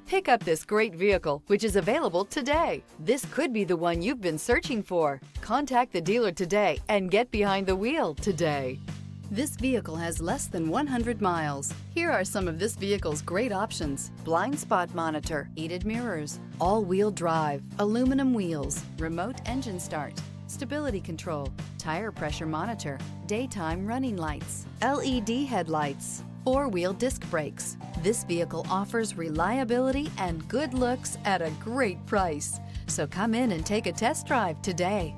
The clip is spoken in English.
Pick up this great vehicle, which is available today. This could be the one you've been searching for. Contact the dealer today and get behind the wheel today. This vehicle has less than 100 miles. Here are some of this vehicle's great options: blind spot monitor, heated mirrors, all-wheel drive, aluminum wheels, remote engine start, stability control, tire pressure monitor, daytime running lights, LED headlights, four-wheel disc brakes. This vehicle offers reliability and good looks at a great price. So come in and take a test drive today.